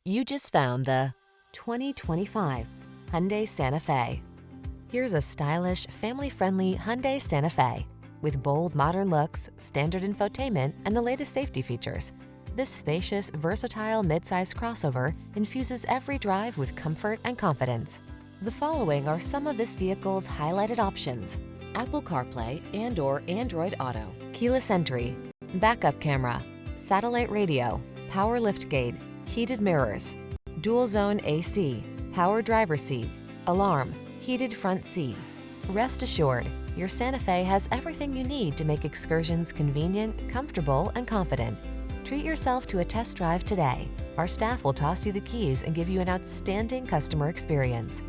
You just found the 2025 Hyundai Santa Fe. Here's a stylish, family-friendly Hyundai Santa Fe. With bold, modern looks, standard infotainment, and the latest safety features, this spacious, versatile midsize crossover infuses every drive with comfort and confidence. The following are some of this vehicle's highlighted options: Apple CarPlay and/or Android Auto, keyless entry, backup camera, satellite radio, power liftgate, heated mirrors, dual zone AC, power driver seat, alarm, heated front seat. Rest assured, your Santa Fe has everything you need to make excursions convenient, comfortable, and confident. Treat yourself to a test drive today. Our staff will toss you the keys and give you an outstanding customer experience.